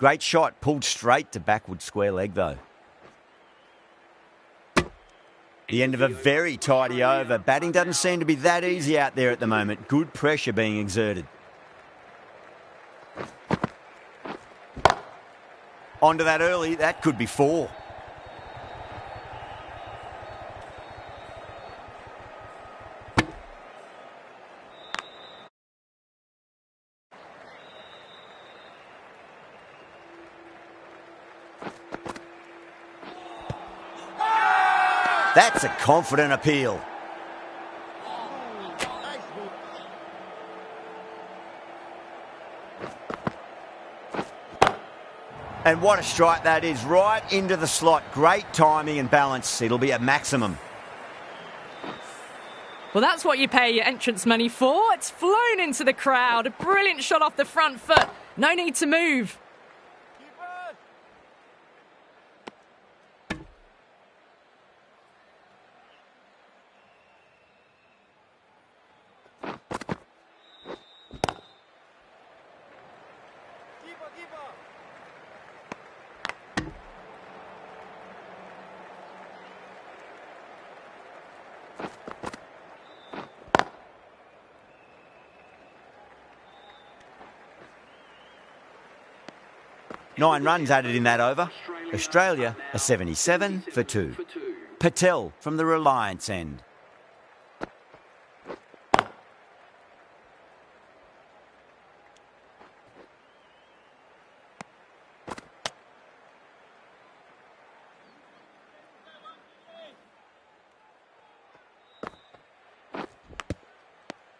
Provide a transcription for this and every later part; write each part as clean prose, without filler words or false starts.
Great shot, pulled straight to backward square leg though. The end of a very tidy over. Batting doesn't seem to be that easy out there at the moment. Good pressure being exerted. Onto that early, that could be 4. That's a confident appeal. And what a strike that is, right into the slot. Great timing and balance. It'll be a maximum. Well, that's what you pay your entrance money for. It's flown into the crowd. A brilliant shot off the front foot. No need to move. Nine runs added in that over. Australia a 77 for 2. Patel from the Reliance end.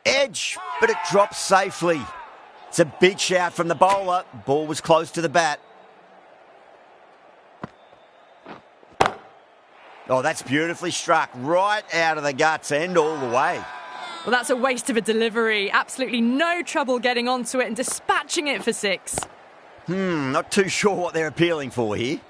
Edge, but it drops safely. It's a big shout from the bowler. Ball was close to the bat. Oh, that's beautifully struck. Right out of the guts and all the way. Well, that's a waste of a delivery. Absolutely no trouble getting onto it and dispatching it for 6. Not too sure what they're appealing for here.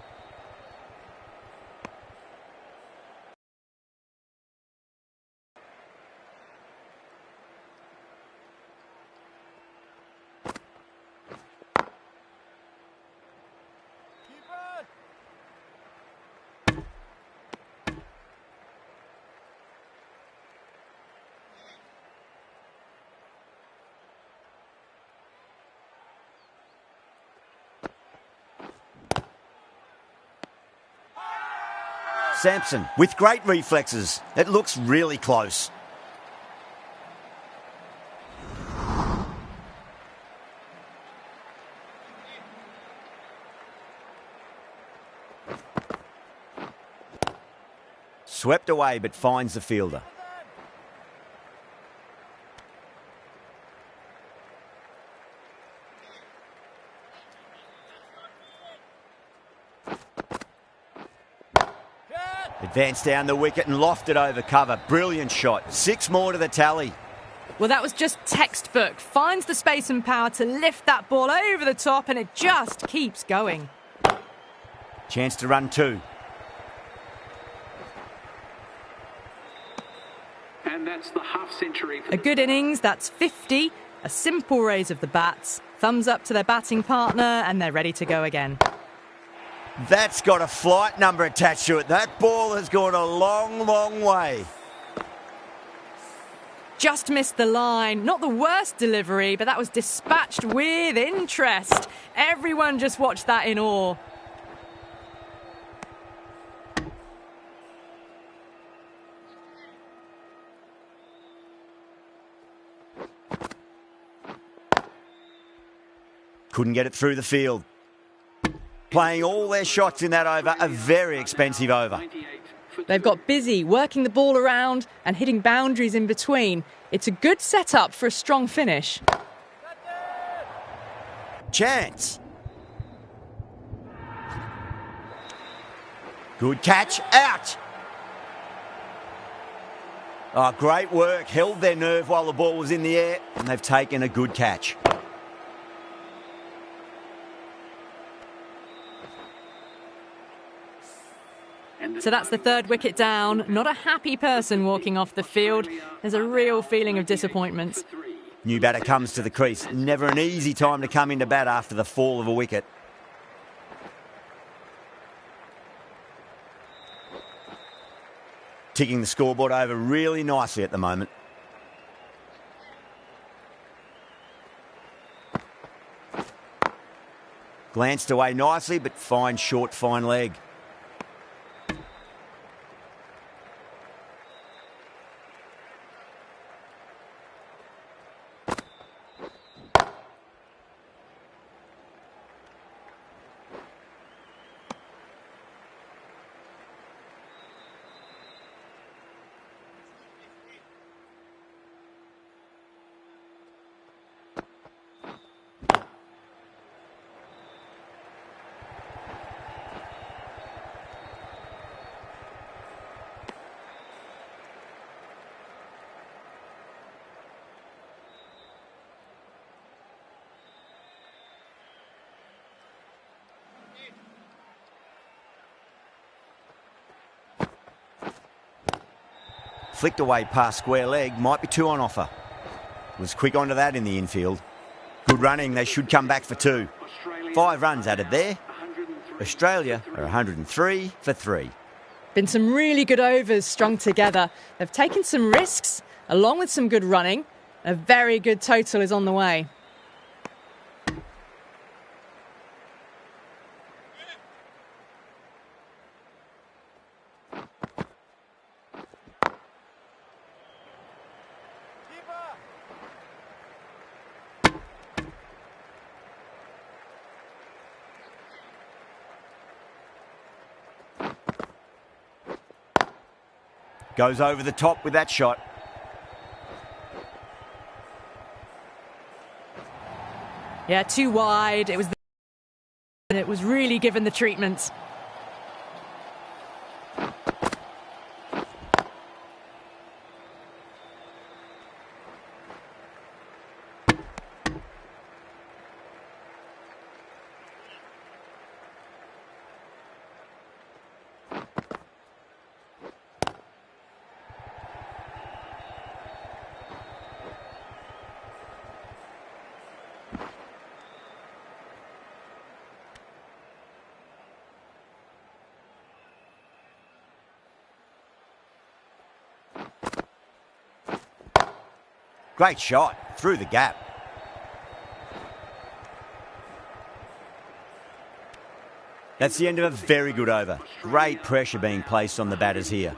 Sampson with great reflexes. It looks really close. Swept away but finds the fielder. Advanced down the wicket and lofted over cover. Brilliant shot. 6 more to the tally. Well, that was just textbook. Finds the space and power to lift that ball over the top and it just keeps going. Chance to run 2. And that's the half century. A good innings, that's 50. A simple raise of the bats. Thumbs up to their batting partner and they're ready to go again. That's got a flight number attached to it. That ball has gone a long, long way. Just missed the line. Not the worst delivery, but that was dispatched with interest. Everyone just watched that in awe. Couldn't get it through the field. Playing all their shots in that over, a very expensive over. They've got busy working the ball around and hitting boundaries in between. It's a good setup for a strong finish. Chance. Good catch, out. Oh, great work. Held their nerve while the ball was in the air and they've taken a good catch. So that's the 3rd wicket down. Not a happy person walking off the field. There's a real feeling of disappointment. New batter comes to the crease. Never an easy time to come into bat after the fall of a wicket. ticking the scoreboard over really nicely at the moment. Glanced away nicely, but fine short, fine leg. Flicked away past square leg, might be two on offer. Was quick onto that in the infield. Good running, they should come back for two. 5 runs added there. Australia are 103 for 3. Been some really good overs strung together. They've taken some risks, along with some good running. A very good total is on the way. Goes over the top with that shot. Yeah, too wide. It was really given the treatment. Great shot, through the gap. That's the end of a very good over. Great pressure being placed on the batters here.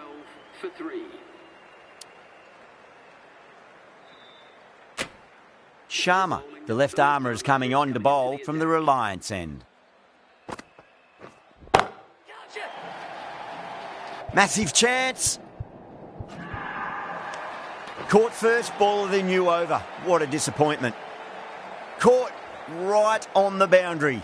Sharma, the left armour, is coming on to bowl from the Reliance end. Massive chance. Caught first ball of the new over. What a disappointment. Caught right on the boundary.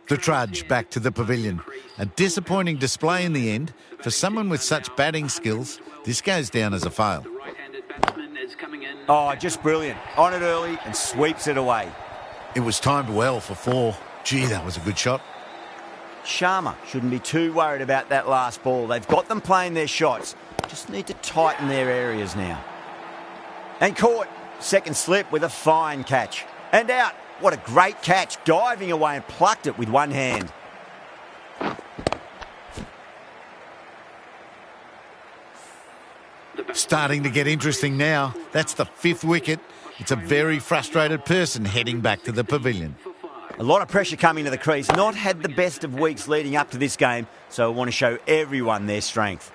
The trudge back to the pavilion. A disappointing display in the end. For someone with such batting skills, this goes down as a fail. Oh, just brilliant. On it early and sweeps it away. It was timed well for 4. Gee, that was a good shot. Sharma shouldn't be too worried about that last ball. They've got them playing their shots. Just need to tighten their areas now. And caught. Second slip with a fine catch. And out. What a great catch. Diving away and plucked it with one hand. Starting to get interesting now. That's the 5th wicket. It's a very frustrated person heading back to the pavilion. A lot of pressure coming to the crease. Not had the best of weeks leading up to this game, so I want to show everyone their strength.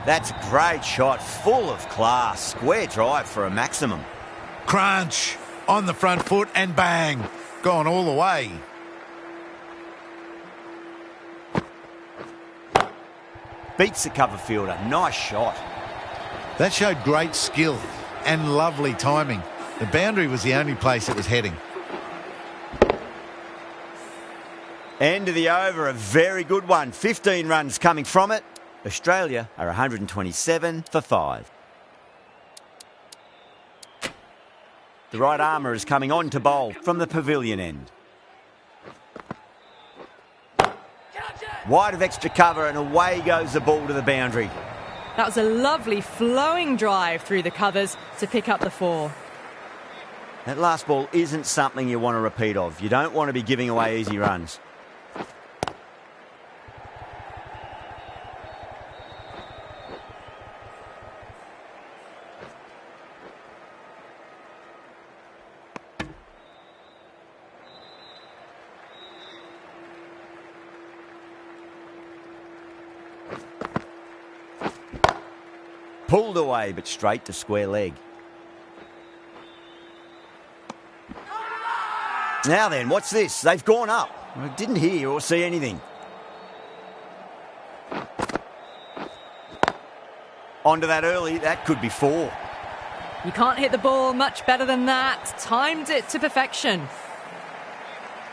That's a great shot, full of class. Square drive for a maximum. Crunch on the front foot and bang. Gone all the way. Beats the cover fielder. Nice shot. That showed great skill and lovely timing. The boundary was the only place it was heading. End of the over, a very good one. 15 runs coming from it. Australia are 127 for 5. The right armour is coming on to bowl from the pavilion end. Wide of extra cover and away goes the ball to the boundary. That was a lovely flowing drive through the covers to pick up the 4. That last ball isn't something you want to repeat of. You don't want to be giving away easy runs. Pulled away, but straight to square leg. Now then, what's this? They've gone up. I didn't hear or see anything. Onto that early, that could be 4. You can't hit the ball much better than that. Timed it to perfection.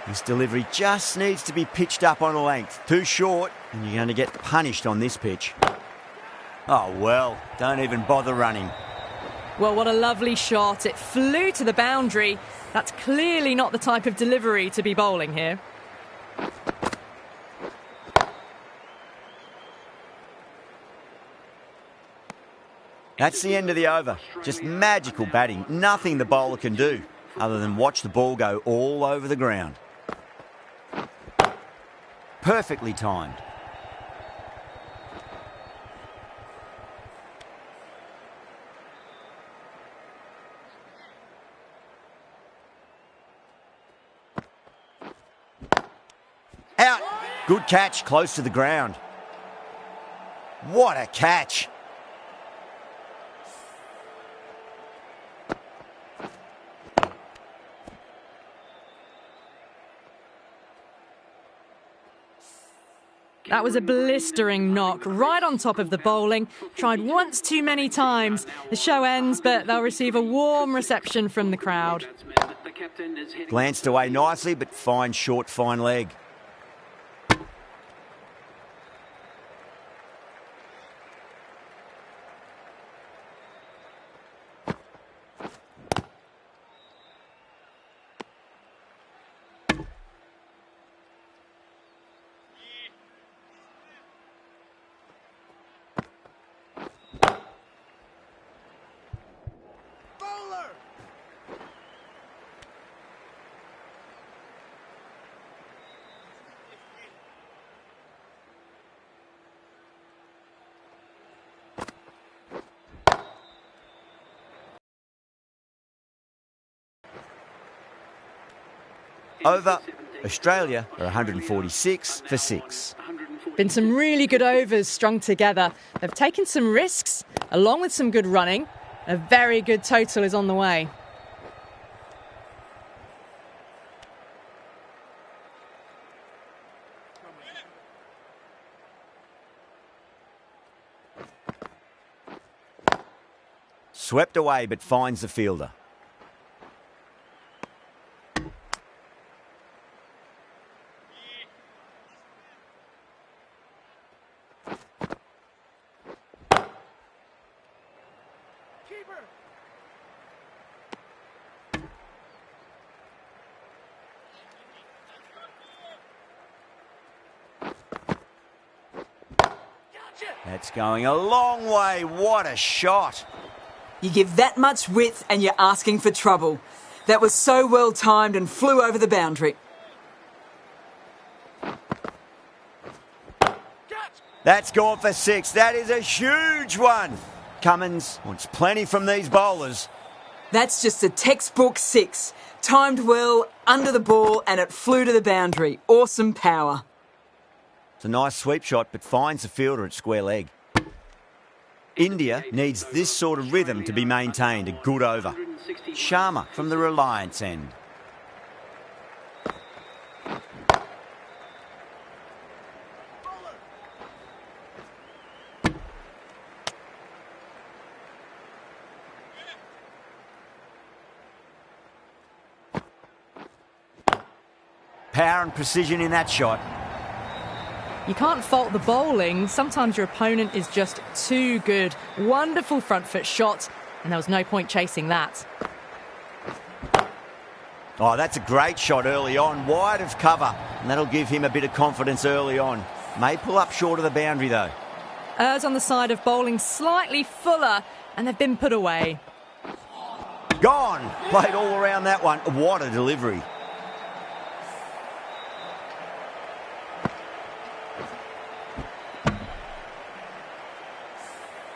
This delivery just needs to be pitched up on a length. Too short, and you're going to get punished on this pitch. Oh, well, don't even bother running. Well, what a lovely shot. It flew to the boundary. That's clearly not the type of delivery to be bowling here. That's the end of the over. Just magical batting. Nothing the bowler can do other than watch the ball go all over the ground. Perfectly timed. Out. Good catch, close to the ground. What a catch. That was a blistering knock right on top of the bowling. Tried once too many times. The show ends, but they'll receive a warm reception from the crowd. Glanced away nicely, but fine short, fine leg. Over. Australia are 146 for 6. Been some really good overs strung together. They've taken some risks, along with some good running. A very good total is on the way. Swept away, but finds the fielder. That's going a long way. What a shot. You give that much width and you're asking for trouble. That was so well timed and flew over the boundary. That's gone for 6. That is a huge one. Cummins wants plenty from these bowlers. That's just a textbook 6. Timed well, under the ball, and it flew to the boundary. Awesome power. It's a nice sweep shot, but finds the fielder at square leg. India needs this sort of rhythm to be maintained. A good over. Sharma from the Reliance end. Power and precision in that shot. You can't fault the bowling. Sometimes your opponent is just too good. Wonderful front foot shot, and there was no point chasing that. Oh, that's a great shot early on, wide of cover, and that'll give him a bit of confidence early on. May pull up short of the boundary though. Errs on the side of bowling slightly fuller, and they've been put away. Gone! Played all around that one. What a delivery.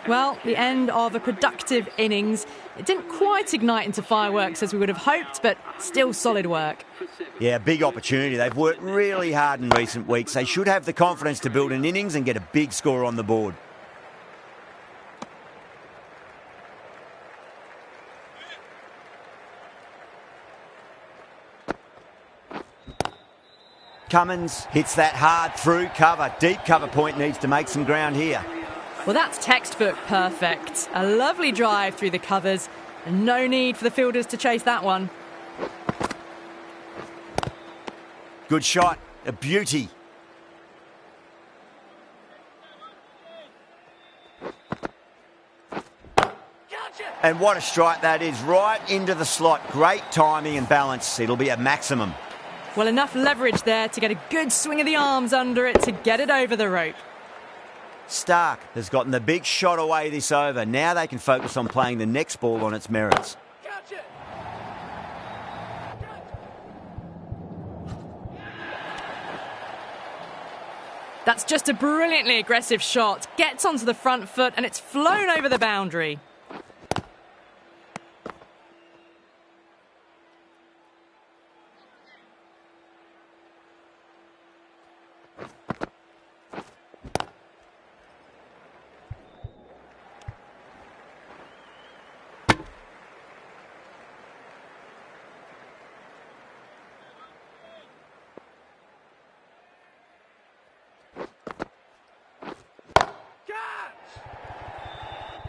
Well, the end of a productive innings. It didn't quite ignite into fireworks as we would have hoped, but still solid work. Yeah, big opportunity. They've worked really hard in recent weeks. They should have the confidence to build an innings and get a big score on the board. Cummins hits that hard through cover. Deep cover point needs to make some ground here. Well, that's textbook perfect. A lovely drive through the covers, and no need for the fielders to chase that one. Good shot. A beauty. And what a strike that is. Right into the slot. Great timing and balance. It'll be a maximum. Well, enough leverage there to get a good swing of the arms under it to get it over the rope. Stark has gotten the big shot away this over. Now they can focus on playing the next ball on its merits. That's just a brilliantly aggressive shot. Gets onto the front foot and it's flown over the boundary.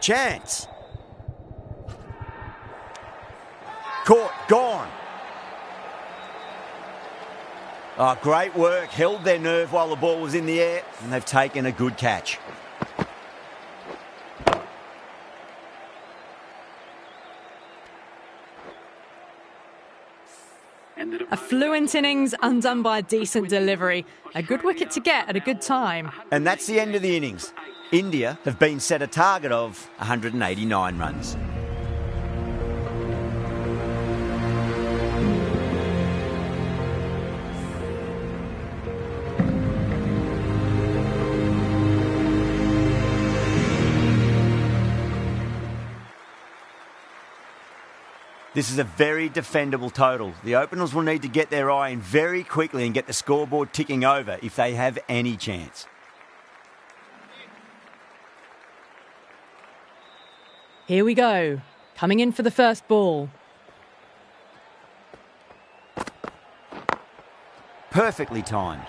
Chance. Caught. Gone. Oh, great work. Held their nerve while the ball was in the air, and they've taken a good catch. A fluent innings undone by a decent delivery. A good wicket to get at a good time. And that's the end of the innings. India have been set a target of 189 runs. This is a very defendable total. The openers will need to get their eye in very quickly and get the scoreboard ticking over if they have any chance. Here we go. Coming in for the first ball. Perfectly timed.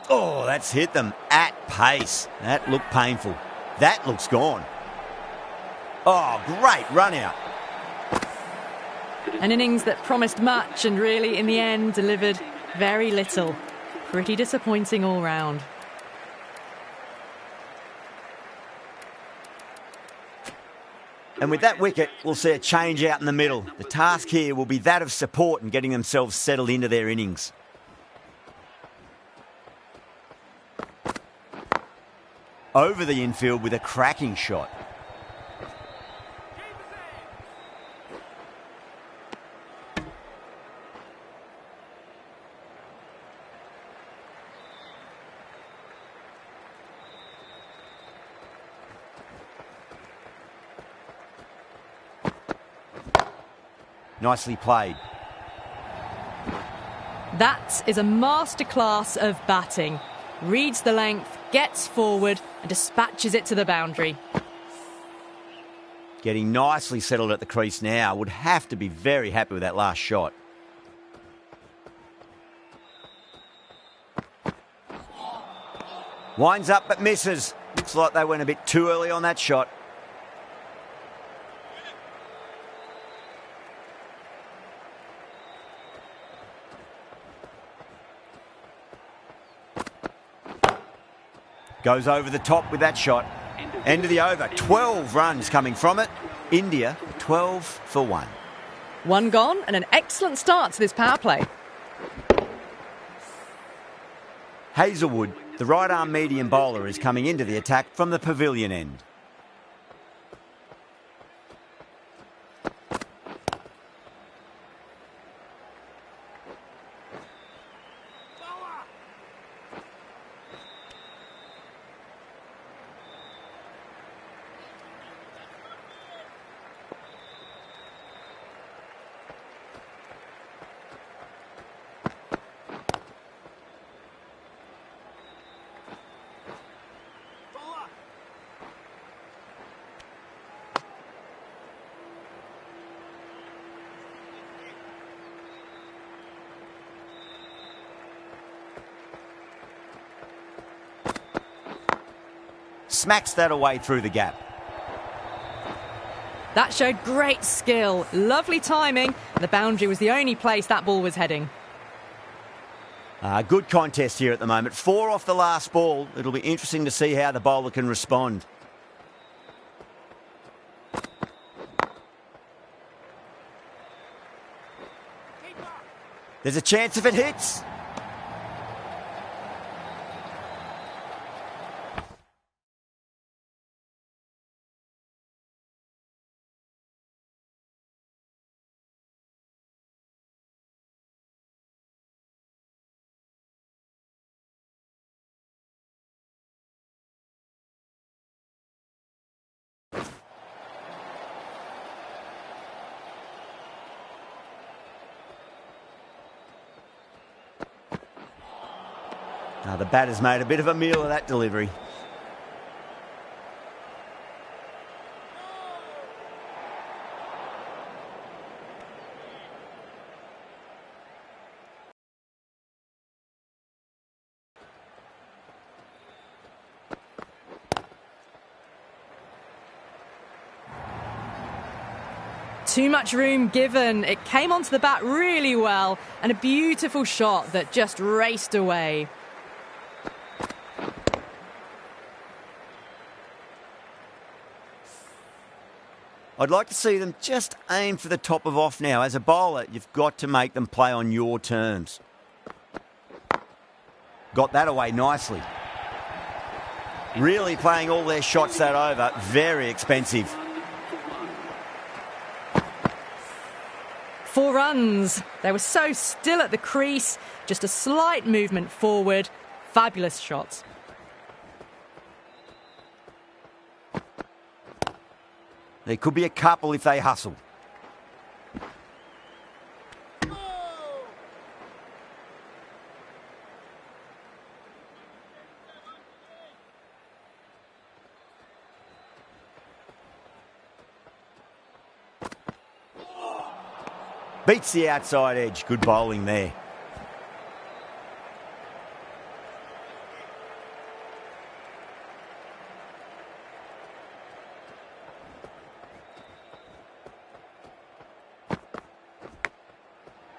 Oh, that's hit them at pace. That looked painful. That looks gone. Oh, great run out. An innings that promised much and really, in the end, delivered very little. Pretty disappointing all round. And with that wicket, we'll see a change out in the middle. The task here will be that of support and getting themselves settled into their innings. Over the infield with a cracking shot. Nicely played. That is a masterclass of batting. Reads the length, gets forward and dispatches it to the boundary. Getting nicely settled at the crease now. Would have to be very happy with that last shot. Winds up but misses. Looks like they went a bit too early on that shot. Goes over the top with that shot. End of the over. 12 runs coming from it. India 12 for 1. One gone and an excellent start to this power play. Hazelwood, the right-arm medium bowler, is coming into the attack from the pavilion end. Smacks that away through the gap. That showed great skill, lovely timing. The boundary was the only place that ball was heading. Good contest here at the moment. 4 off the last ball. It'll be interesting to see how the bowler can respond. There's a chance if it hits. The batter's made a bit of a meal of that delivery. Too much room given. It came onto the bat really well, and a beautiful shot that just raced away. I'd like to see them just aim for the top of off now. As a bowler, you've got to make them play on your terms. Got that away nicely. Really playing all their shots that over. Very expensive. 4 runs. They were so still at the crease. Just a slight movement forward. Fabulous shots. There could be a couple if they hustle. Beats the outside edge. Good bowling there.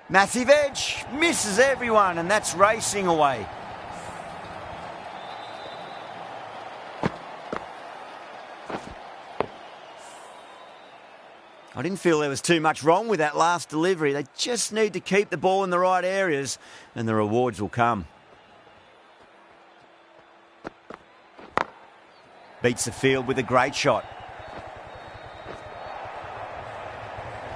Massive edge, misses everyone, and that's racing away. I didn't feel there was too much wrong with that last delivery. They just need to keep the ball in the right areas, and the rewards will come. Beats the field with a great shot.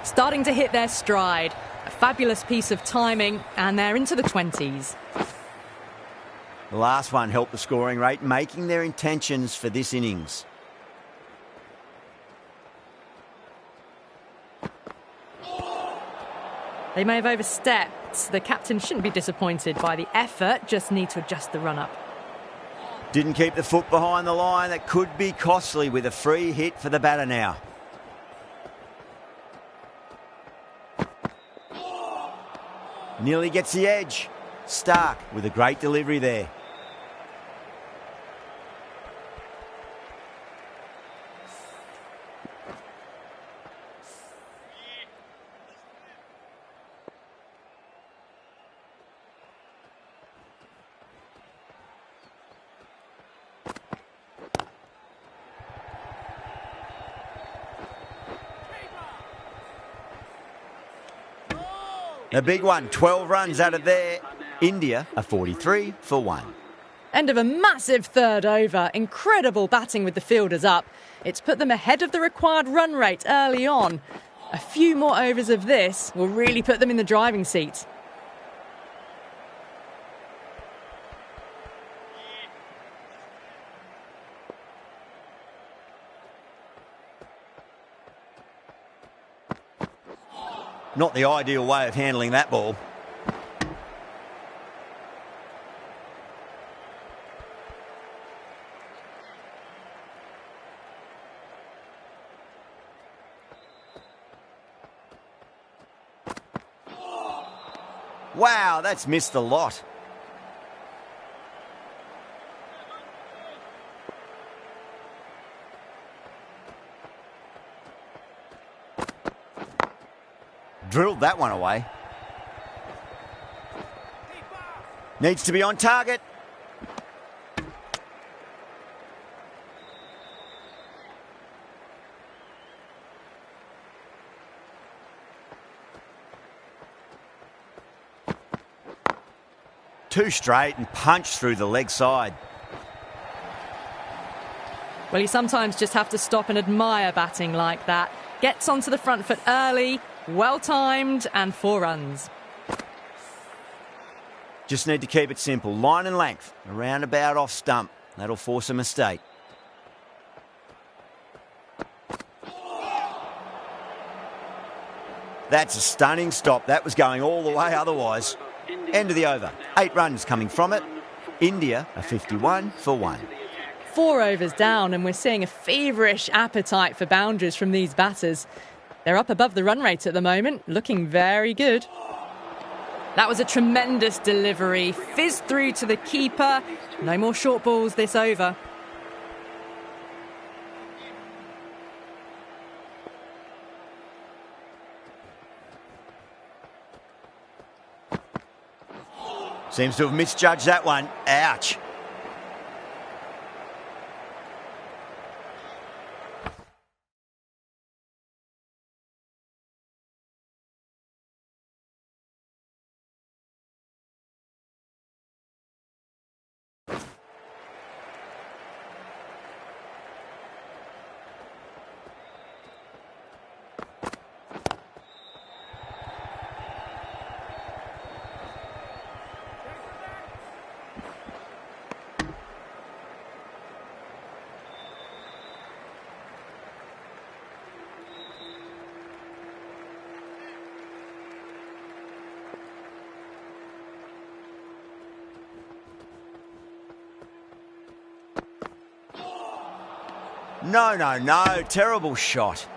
Starting to hit their stride. A fabulous piece of timing, and they're into the 20s. The last one helped the scoring rate, making their intentions for this innings. They may have overstepped. The captain shouldn't be disappointed by the effort, just need to adjust the run-up. Didn't keep the foot behind the line. That could be costly with a free hit for the batter now. Nearly gets the edge. Stark with a great delivery there. A big one, 12 runs out of there. India are 43 for 1. End of a massive third over. Incredible batting with the fielders up. It's put them ahead of the required run rate early on. A few more overs of this will really put them in the driving seat. Not the ideal way of handling that ball. Wow, that's missed a lot. Drilled that one away. Needs to be on target. Two straight and punched through the leg side. Well, you sometimes just have to stop and admire batting like that. Gets onto the front foot early, well timed, and 4 runs. Just need to keep it simple. Line and length, around about off stump. That'll force a mistake. That's a stunning stop. That was going all the way otherwise. End of the over. 8 runs coming from it. India are 51 for 1. 4 overs down, and we're seeing a feverish appetite for boundaries from these batters. They're up above the run rate at the moment, looking very good. That was a tremendous delivery. Fizzed through to the keeper. No more short balls this over. Seems to have misjudged that one. Ouch. No. Terrible shot.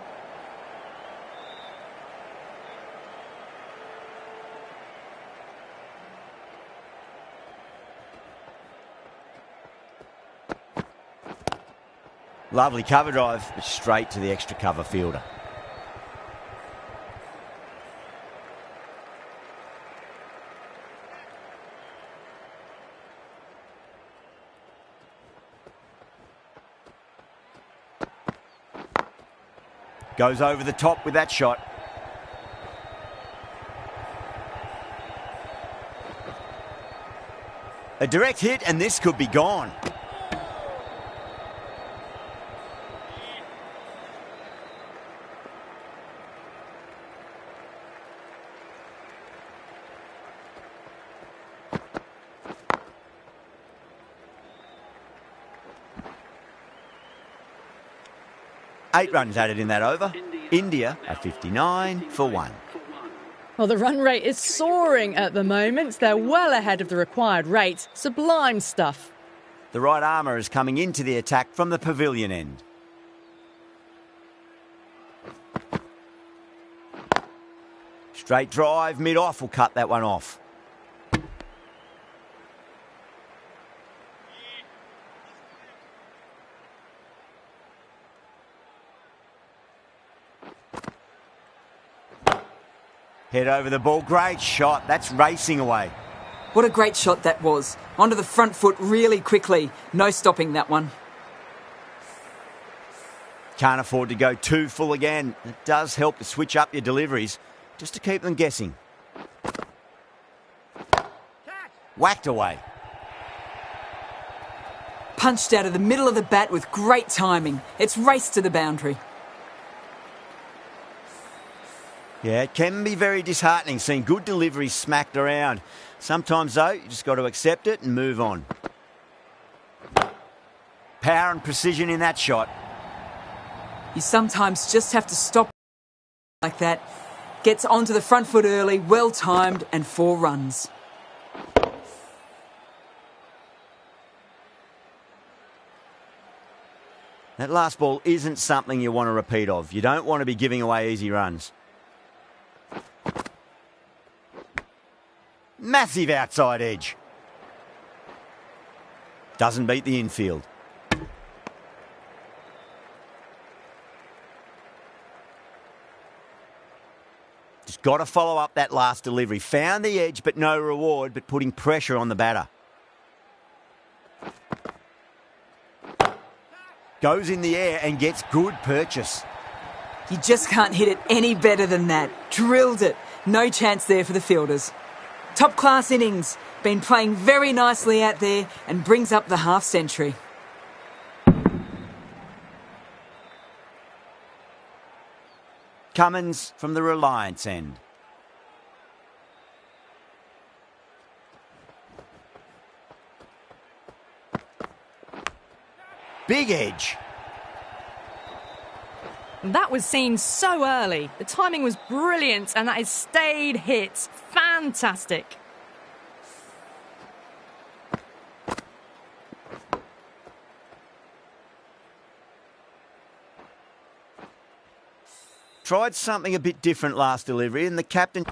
Lovely cover drive, but straight to the extra cover fielder. Goes over the top with that shot. A direct hit and this could be gone. Eight runs added in that over. India are 59 for 1. Well, the run rate is soaring at the moment. They're well ahead of the required rate. Sublime stuff. The right armour is coming into the attack from the pavilion end. Straight drive, mid-off will cut that one off. Head over the ball, great shot. That's racing away. What a great shot that was. Onto the front foot really quickly. No stopping that one. Can't afford to go too full again. It does help to switch up your deliveries, just to keep them guessing. whacked away. Punched out of the middle of the bat with great timing. It's raced to the boundary. Yeah, it can be very disheartening seeing good deliveries smacked around. Sometimes, though, you just got to accept it and move on. Power and precision in that shot. You sometimes just have to stop like that. Gets onto the front foot early, well timed, and 4 runs. That last ball isn't something you want to repeat of. You don't want to be giving away easy runs. Massive outside edge. Doesn't beat the infield. Just got to follow up that last delivery. Found the edge, but no reward, but putting pressure on the batter. Goes in the air and gets good purchase. You just can't hit it any better than that. Drilled it. No chance there for the fielders. Top class innings. Been playing very nicely out there and brings up the half century. Cummins from the Reliance end. Big edge. That was seen so early. The timing was brilliant and that has stayed hit. Fantastic. Tried something a bit different last delivery and the captain...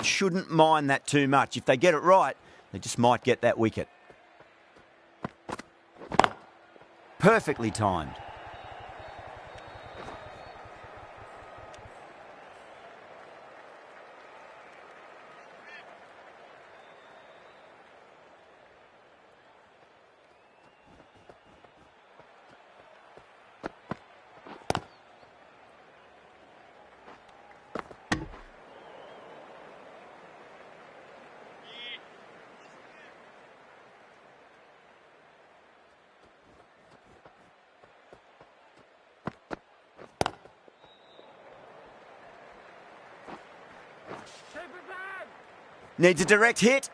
shouldn't mind that too much. If they get it right, they just might get that wicket. Perfectly timed. Needs a direct hit.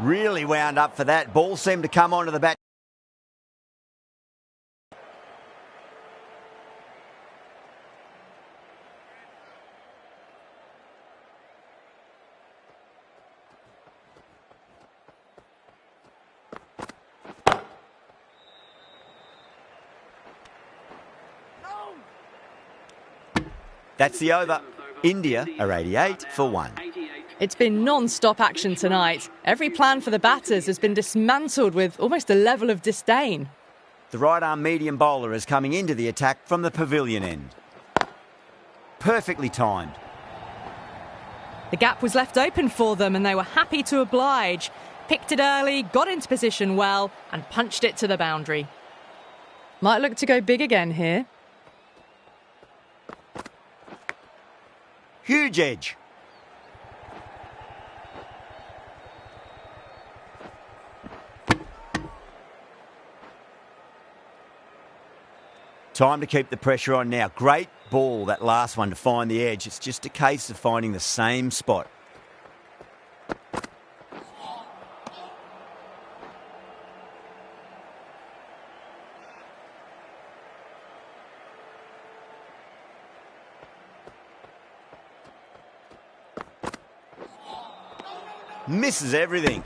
Really wound up for that. Ball seemed to come onto the bat. That's the over. India are 88 for 1. It's been non-stop action tonight. Every plan for the batters has been dismantled with almost a level of disdain. The right-arm medium bowler is coming into the attack from the pavilion end. Perfectly timed. The gap was left open for them and they were happy to oblige. Picked it early, got into position well and punched it to the boundary. Might look to go big again here. Huge edge. Time to keep the pressure on now. Great ball, that last one, to find the edge. It's just a case of finding the same spot. Misses everything.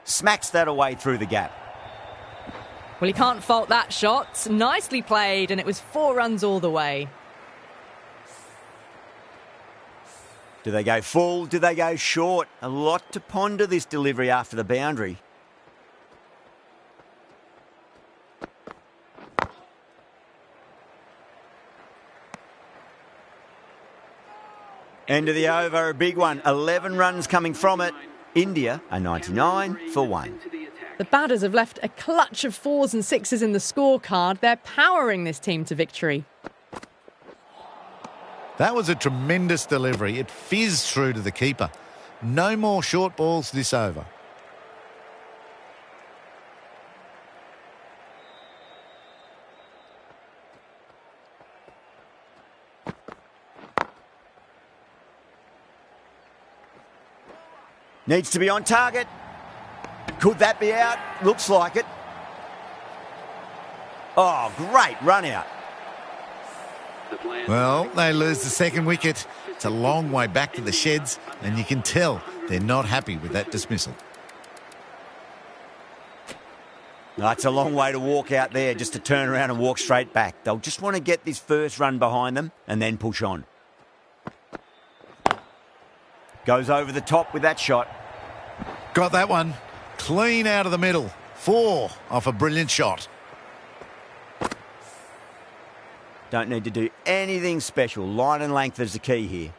Smacks that away through the gap. Well, he can't fault that shot. Nicely played, and it was 4 runs all the way. Do they go full? Do they go short? A lot to ponder this delivery after the boundary. End of the over, a big one. 11 runs coming from it. India are 99 for 1. The batters have left a clutch of 4s and 6s in the scorecard. They're powering this team to victory. That was a tremendous delivery. It fizzed through to the keeper. No more short balls this over. Needs to be on target. Could that be out? Looks like it. Oh, great run out. Well, they lose the second wicket. It's a long way back to the sheds, and you can tell they're not happy with that dismissal. It's a long way to walk out there just to turn around and walk straight back. They'll just want to get this first run behind them and then push on. Goes over the top with that shot. Got that one. Clean out of the middle. 4 off a brilliant shot. Don't need to do anything special. Line and length is the key here.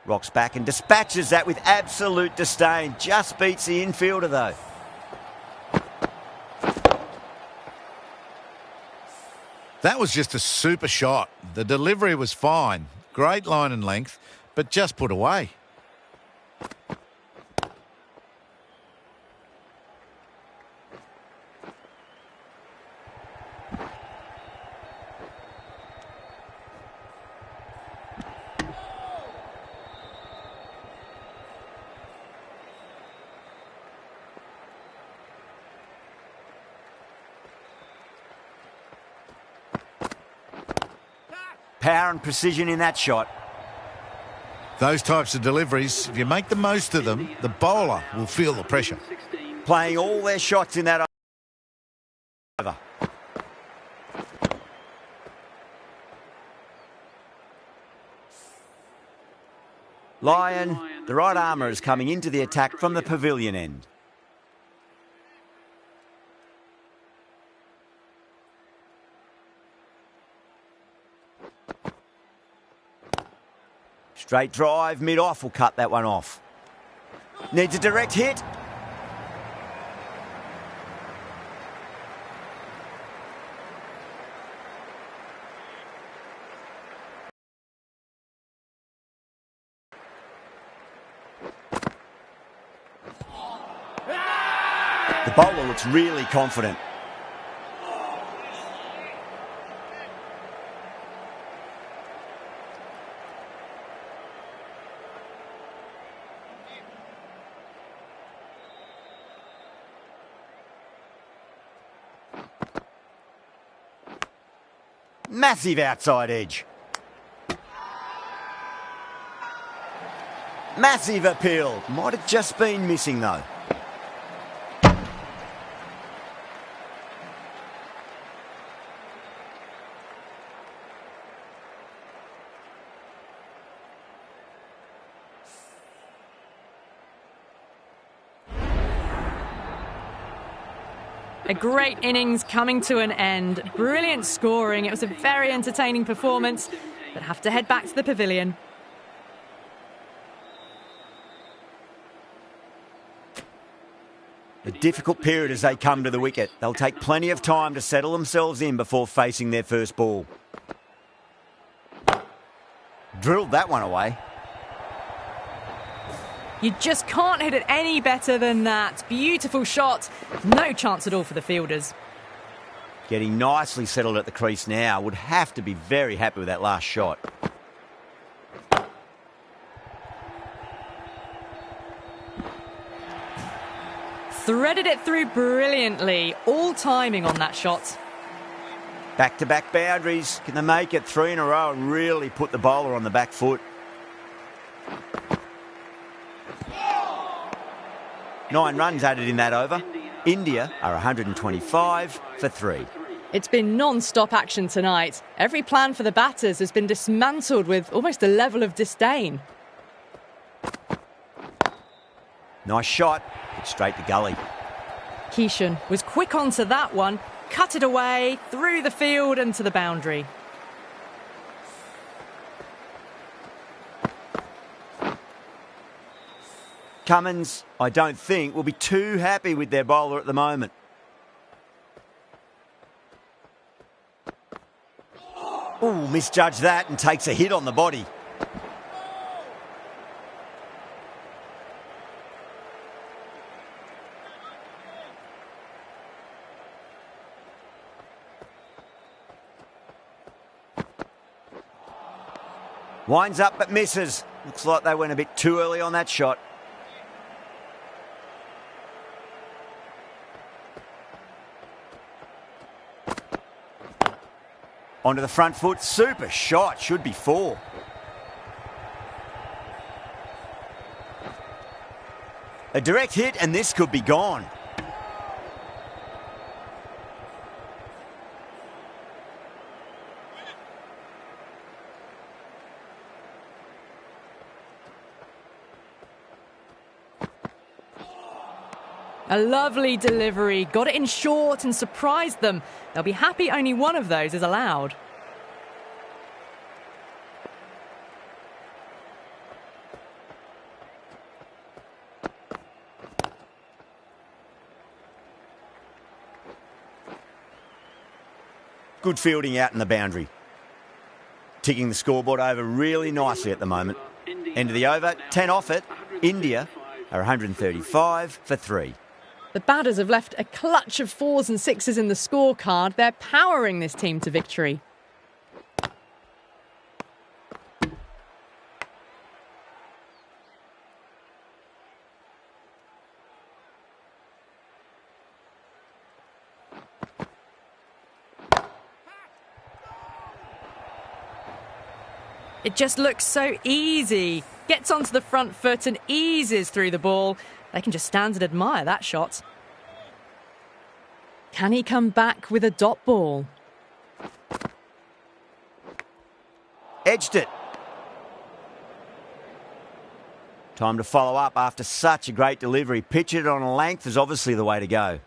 Rocks back and dispatches that with absolute disdain. Just beats the infielder though. That was just a super shot. The delivery was fine. Great line and length, but just put away. Power and precision in that shot. Those types of deliveries, if you make the most of them, the bowler will feel the pressure. Playing all their shots in that over. Lyon, the right armour is coming into the attack from the pavilion end. Straight drive, mid-off will cut that one off. Needs a direct hit. The bowler looks really confident. Massive outside edge. Massive appeal. Might have just been missing though. A great innings coming to an end. Brilliant scoring. It was a very entertaining performance, but have to head back to the pavilion. A difficult period as they come to the wicket. They'll take plenty of time to settle themselves in before facing their first ball. Drilled that one away. You just can't hit it any better than that. Beautiful shot. No chance at all for the fielders. Getting nicely settled at the crease now. Would have to be very happy with that last shot. Threaded it through brilliantly. All timing on that shot. Back-to-back boundaries. Can they make it 3 in a row and really put the bowler on the back foot? 9 runs added in that over. India are 125 for 3. It's been non-stop action tonight. Every plan for the batters has been dismantled with almost a level of disdain. Nice shot. Hit straight to gully. Kishan was quick onto that one, cut it away, through the field and to the boundary. Cummins, I don't think, will be too happy with their bowler at the moment. Ooh, misjudged that and takes a hit on the body. Winds up but misses. Looks like they went a bit too early on that shot. Onto the front foot, super shot, should be 4. A direct hit and this could be gone. A lovely delivery, got it in short and surprised them. They'll be happy only one of those is allowed. Good fielding out in the boundary. Ticking the scoreboard over really nicely at the moment. End of the over, 10 off it. India are 135 for 3. The batters have left a clutch of 4s and 6s in the scorecard. They're powering this team to victory. It just looks so easy. Gets onto the front foot and eases through the ball. They can just stand and admire that shot. Can he come back with a dot ball? Edged it. Time to follow up after such a great delivery. Pitch it on a length is obviously the way to go.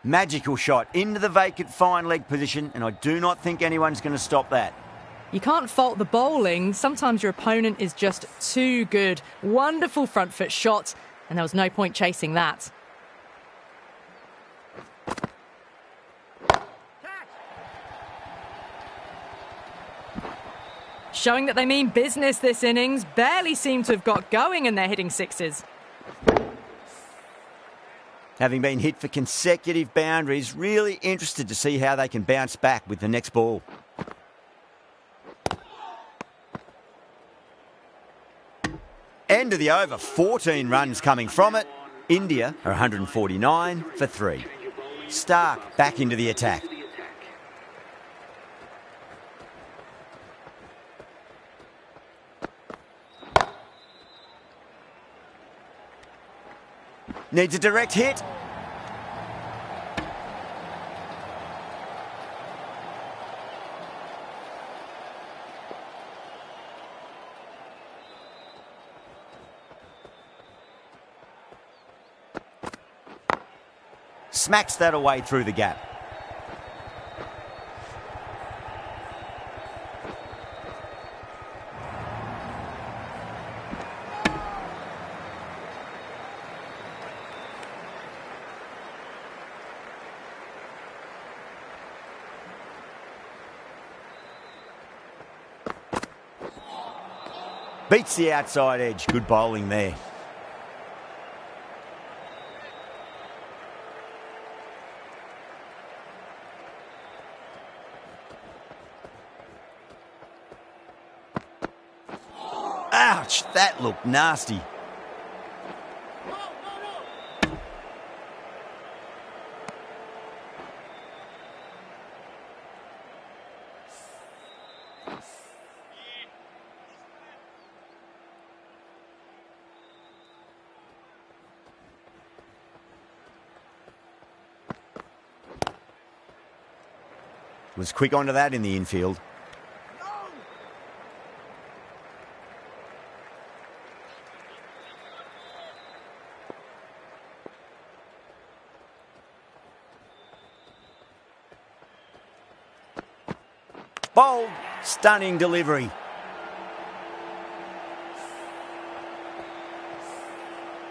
Magical shot into the vacant fine leg position, and I do not think anyone's going to stop that. You can't fault the bowling. Sometimes your opponent is just too good. Wonderful front foot shot, and there was no point chasing that. Showing that they mean business this innings. Barely seem to have got going, and they're hitting sixes. Having been hit for consecutive boundaries, really interested to see how they can bounce back with the next ball. End of the over, 14 runs coming from it. India are 149 for 3. Stark back into the attack. Needs a direct hit. Smacks that away through the gap. Beats the outside edge. Good bowling there. Ouch, that looked nasty. Was quick onto that in the infield. Bold, stunning delivery.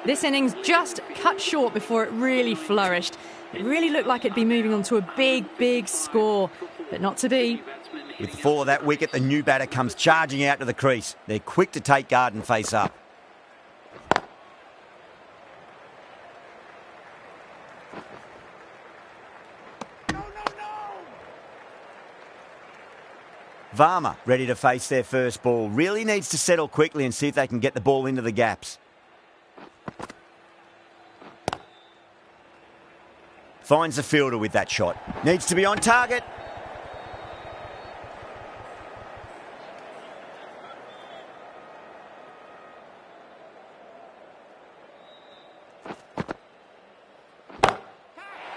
This innings just cut short before it really flourished. It really looked like it'd be moving on to a big, big score, but not to be. With the fall of that wicket, the new batter comes charging out to the crease. They're quick to take guard and face up. Varma ready to face their first ball. Really needs to settle quickly and see if they can get the ball into the gaps. Finds the fielder with that shot. Needs to be on target.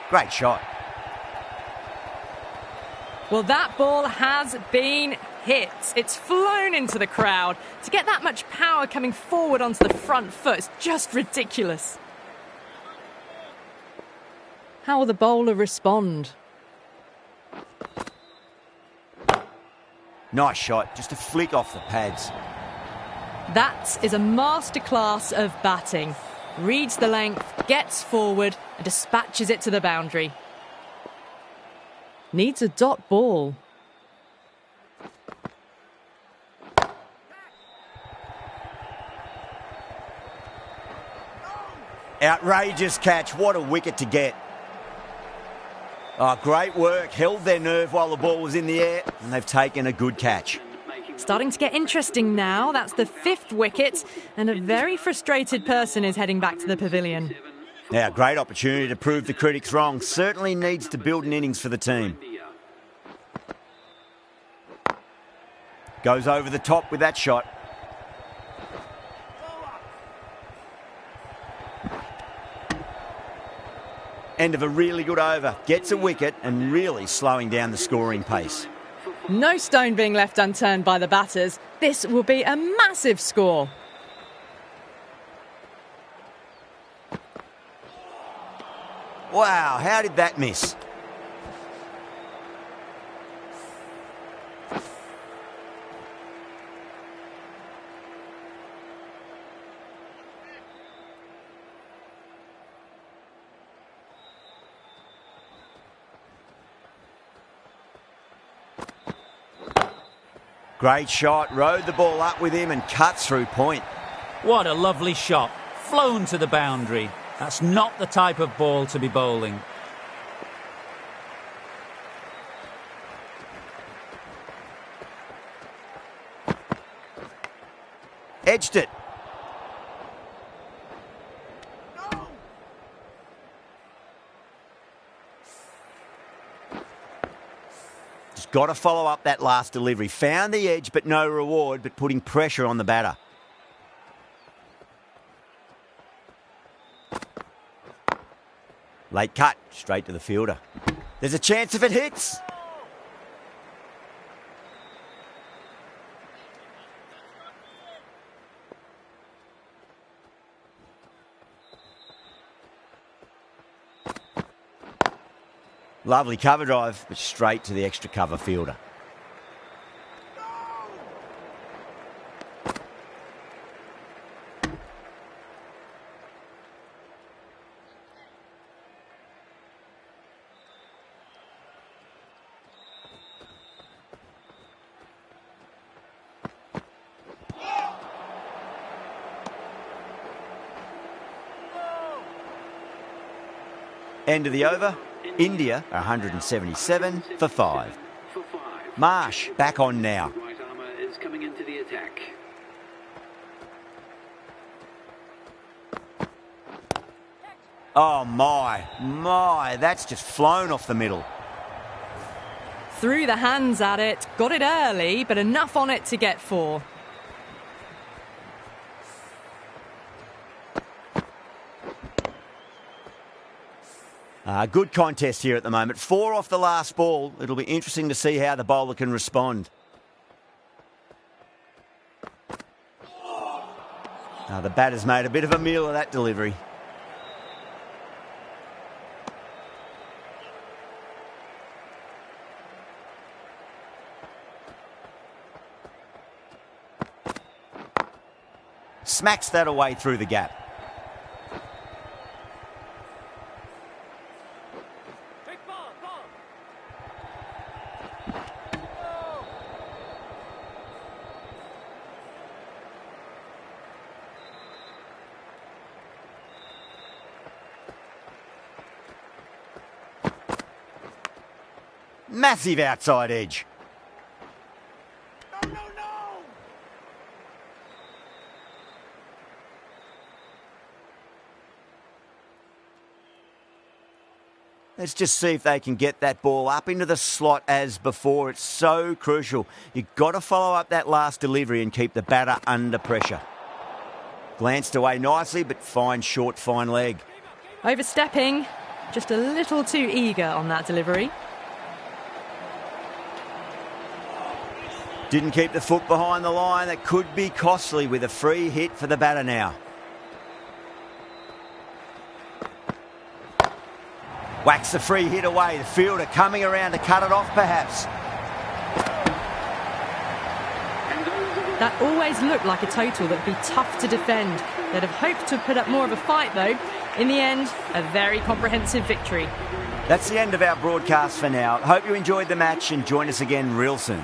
Great shot. Well, that ball has been hit. It's flown into the crowd. To get that much power coming forward onto the front foot is just ridiculous. How will the bowler respond? Nice shot. Just a flick off the pads. That is a masterclass of batting. Reads the length, gets forward and dispatches it to the boundary. Needs a dot ball. Outrageous catch. What a wicket to get. Oh, great work. Held their nerve while the ball was in the air, and they've taken a good catch. Starting to get interesting now. That's the 5th wicket, and a very frustrated person is heading back to the pavilion. Now, great opportunity to prove the critics wrong. Certainly needs to build an innings for the team. Goes over the top with that shot. End of a really good over. Gets a wicket and really slowing down the scoring pace. No stone being left unturned by the batters. This will be a massive score. Wow, how did that miss? Great shot, rode the ball up with him and cuts through point. What a lovely shot. Flown to the boundary. That's not the type of ball to be bowling. Edged it. Just got to follow up that last delivery. Found the edge, but no reward, but putting pressure on the batter. Late cut, straight to the fielder. There's a chance if it hits. Lovely cover drive, but straight to the extra cover fielder. End of the over. India 177 for 5. Marsh back on now. Right armour is coming into the attack. Oh my, that's just flown off the middle. Threw the hands at it, got it early, but enough on it to get 4. Good contest here at the moment. 4 off the last ball. It'll be interesting to see how the bowler can respond. The batter's made a bit of a meal of that delivery. Smacks that away through the gap. Massive outside edge. No. Let's just see if they can get that ball up into the slot as before. It's so crucial. You've got to follow up that last delivery and keep the batter under pressure. Glanced away nicely, but fine short, fine leg. Overstepping, just a little too eager on that delivery. Didn't keep the foot behind the line. That could be costly with a free hit for the batter now. Whacks the free hit away. The fielder coming around to cut it off perhaps. That always looked like a total that would be tough to defend. They'd have hoped to put up more of a fight though. In the end, a very comprehensive victory. That's the end of our broadcast for now. Hope you enjoyed the match and join us again real soon.